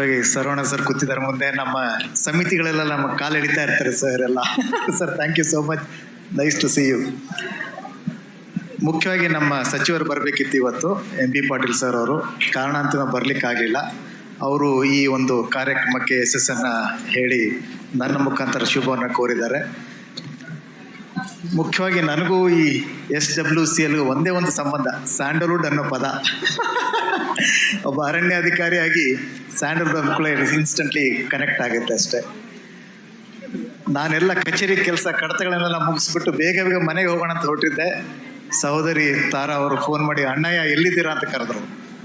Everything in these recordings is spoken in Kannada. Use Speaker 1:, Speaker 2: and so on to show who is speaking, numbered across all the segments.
Speaker 1: ಸರವಣ ಸರ್ ಕೂತಿದ್ದಾರೆ ಮುಂದೆ. ನಮ್ಮ ಸಮಿತಿಗಳೆಲ್ಲ ನಮ್ಮ ಕಾಲು ಹಿಡಿತಾ ಇರ್ತಾರೆ ಸರ್ ಎಲ್ಲ. Sir thank you so much, nice to see you. ಮುಖ್ಯವಾಗಿ ನಮ್ಮ ಸಚಿವರು ಬರಬೇಕಿತ್ತು ಇವತ್ತು, MP ಪಾಟೀಲ್ ಸರ್ ಅವರು. ಕಾರಣ ಅಂತ ಬರಲಿಕ್ಕಾಗಲಿಲ್ಲ. ಅವರು ಈ ಒಂದು ಕಾರ್ಯಕ್ರಮಕ್ಕೆ ಯಶಸ್ಸನ್ನು ಹೇಳಿ ನನ್ನ ಮುಖಾಂತರ ಶುಭವನ್ನು ಕೋರಿದ್ದಾರೆ. ಮುಖ್ಯವಾಗಿ ನನಗೂ ಈ SWCL ಒಂದೇ ಒಂದು ಸಂಬಂಧ, ಸ್ಯಾಂಡಲ್ವುಡ್ ಅನ್ನೋ ಪದ. ಒಬ್ಬ ಅರಣ್ಯಾಧಿಕಾರಿಯಾಗಿ ಸ್ಯಾಂಡಲ್ವುಡ್ ಅಂದ್ಕೊಳ್ಳೆ ಇನ್ಸ್ಟೆಂಟ್ಲಿ ಕನೆಕ್ಟ್ ಆಗುತ್ತೆ ಅಷ್ಟೇ. ನಾನೆಲ್ಲ ಕಚೇರಿ ಕೆಲಸ ಕಡತಗಳನ್ನೆಲ್ಲ ಮುಗಿಸ್ಬಿಟ್ಟು ಬೇಗ ಬೇಗ ಮನೆಗೆ ಹೋಗೋಣ ಅಂತ ಹೊರಟಿದ್ದೆ. ಸಹೋದರಿ ತಾರಾ ಅವರು ಫೋನ್ ಮಾಡಿ, ಅಣ್ಣಯ್ಯ ಎಲ್ಲಿದ್ದೀರಾ ಅಂತ ಕರೆದ್ರು.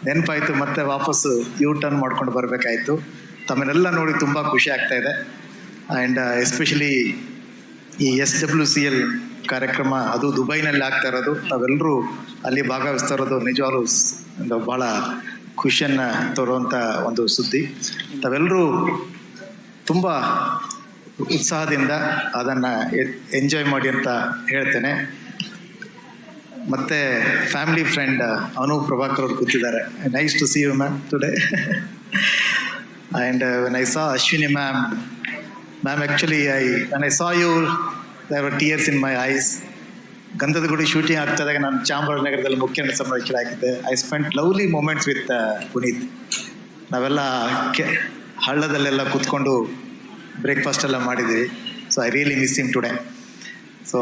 Speaker 1: ನೆನಪಾಯಿತು, ಮತ್ತೆ ವಾಪಸ್ಸು ಟರ್ನ್ ಮಾಡ್ಕೊಂಡು ಬರಬೇಕಾಯಿತು. ತಮ್ಮನ್ನೆಲ್ಲ ನೋಡಿ ತುಂಬ ಖುಷಿ ಆಗ್ತಾ ಇದೆ. ಆ್ಯಂಡ್ ಎಸ್ಪೆಷಲಿ ಈ SWCL ಕಾರ್ಯಕ್ರಮ ಅದು ದುಬೈನಲ್ಲಿ ಆಗ್ತಾ ಇರೋದು, ತಾವೆಲ್ಲರೂ ಅಲ್ಲಿ ಭಾಗವಹಿಸ್ತಾ ಇರೋದು ನಿಜವಾಗ್ಲೂ ಭಾಳ ಖುಷಿಯನ್ನು ತರುವಂಥ ಒಂದು ಸುದ್ದಿ. ತಾವೆಲ್ಲರೂ ತುಂಬ ಉತ್ಸಾಹದಿಂದ ಅದನ್ನು ಎಂಜಾಯ್ ಮಾಡಿ ಅಂತ ಹೇಳ್ತೇನೆ. ಮತ್ತು ಫ್ಯಾಮಿಲಿ ಫ್ರೆಂಡ್ ಅನೂಪ್ ಪ್ರಭಾಕರ್ ಅವರು ಕೂತಿದ್ದಾರೆ. Nice to see you ma'am today. And when I saw Ashwini ma'am, actually when I saw you, there were tears in my eyes. ಗಂಧದ ಗುಡಿ ಶೂಟಿಂಗ್ ಆಗ್ತದಾಗ ನಾನು ಚಾಮರಾಜನಗರದಲ್ಲಿ ಮುಖ್ಯ ಸಂರಕ್ಷಣೆ I spent lovely moments with Puneeth. ನಾವೆಲ್ಲ ಹಳ್ಳದಲ್ಲೆಲ್ಲ ಕೂತ್ಕೊಂಡು ಬ್ರೇಕ್ಫಾಸ್ಟ್ ಎಲ್ಲ ಮಾಡಿದ್ದೀವಿ. So I really miss him today. So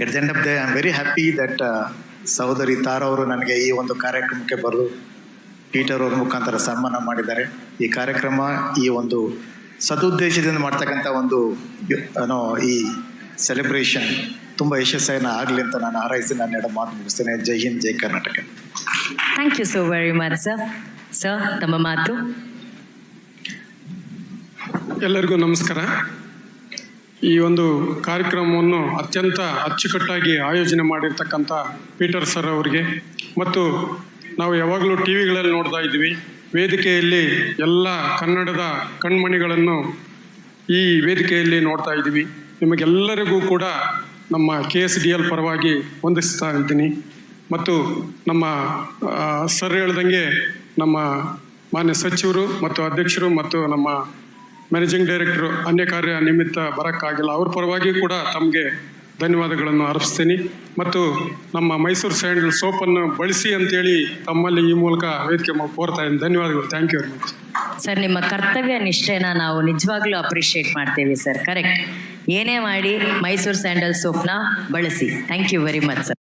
Speaker 1: at the end of the I am very happy that ಸಹೋದರಿ ತಾರಾ ಅವರು ನನಗೆ ಈ ಒಂದು ಕಾರ್ಯಕ್ರಮಕ್ಕೆ ಬರೆದು ಪೀಟರ್ ಅವ್ರ ಮುಖಾಂತರ ಸನ್ಮಾನ ಮಾಡಿದ್ದಾರೆ. ಈ ಕಾರ್ಯಕ್ರಮ ಈ ಒಂದು ಸದುದ್ದೇಶದಿಂದ ಮಾಡ್ತಕ್ಕಂಥ ಒಂದು ಈ ಸೆಲೆಬ್ರೇಷನ್ ತುಂಬ ಯಶಸ್ಸನ್ನು ಆಗಲಿ ಅಂತ ನಾನು ಹಾರೈಸಿ ನಾನು ಎರಡು ಮಾತು ಮುಗಿಸ್ತೇನೆ. ಜೈ ಹಿಂದ್, ಜೈ Karnataka.
Speaker 2: Thank you so very much sir. Sir, ತಮ್ಮ ಮಾತು.
Speaker 3: ಎಲ್ಲರಿಗೂ ನಮಸ್ಕಾರ. ಈ ಒಂದು ಕಾರ್ಯಕ್ರಮವನ್ನು ಅತ್ಯಂತ ಅಚ್ಚುಕಟ್ಟಾಗಿ ಆಯೋಜನೆ ಮಾಡಿರ್ತಕ್ಕಂಥ ಪೀಟರ್ ಸರ್ ಅವರಿಗೆ, ಮತ್ತು ನಾವು ಯಾವಾಗಲೂ TV ನೋಡ್ತಾ ಇದ್ವಿ, ವೇದಿಕೆಯಲ್ಲಿ ಎಲ್ಲ ಕನ್ನಡದ ಕಣ್ಮಣಿಗಳನ್ನು ಈ ವೇದಿಕೆಯಲ್ಲಿ ನೋಡ್ತಾ ಇದ್ದೀವಿ. ನಿಮಗೆಲ್ಲರಿಗೂ ಕೂಡ ನಮ್ಮ KSDL ಪರವಾಗಿ ವಂದಿಸ್ತಾ ಇದ್ದೀನಿ. ಮತ್ತು ನಮ್ಮ ಸರ್ ಹೇಳ್ದಂಗೆ ನಮ್ಮ ಮಾನ್ಯ ಸಚಿವರು ಮತ್ತು ಅಧ್ಯಕ್ಷರು ಮತ್ತು ನಮ್ಮ ಮ್ಯಾನೇಜಿಂಗ್ ಡೈರೆಕ್ಟರು ಅನ್ಯ ಕಾರ್ಯ ನಿಮಿತ್ತ ಬರೋಕ್ಕಾಗಿಲ್ಲ, ಅವ್ರ ಪರವಾಗಿ ಕೂಡ ತಮಗೆ ಧನ್ಯವಾದಗಳನ್ನು ಅರ್ಪಿಸ್ತೀನಿ. ಮತ್ತು ನಮ್ಮ ಮೈಸೂರು ಸ್ಯಾಂಡಲ್ ಸೋಪನ್ನು ಬಳಸಿ ಅಂತೇಳಿ ತಮ್ಮಲ್ಲಿ ಈ ಮೂಲಕ ವೇದಿಕೆ ಕೋರ್ತಾ ಇದ್ದೀನಿ. ಧನ್ಯವಾದಗಳು. Thank you very much
Speaker 2: sir. ನಿಮ್ಮ ಕರ್ತವ್ಯ ನಿಷ್ಠೆನ ನಾವು ನಿಜವಾಗ್ಲೂ ಅಪ್ರಿಷಿಯೇಟ್ ಮಾಡ್ತೀವಿ ಸರ್. ಕರೆಕ್ಟ್, ಏನೇ ಮಾಡಿ ಮೈಸೂರು ಸ್ಯಾಂಡಲ್ ಸೋಪ್ನ ಬಳಸಿ. Thank you very much sir.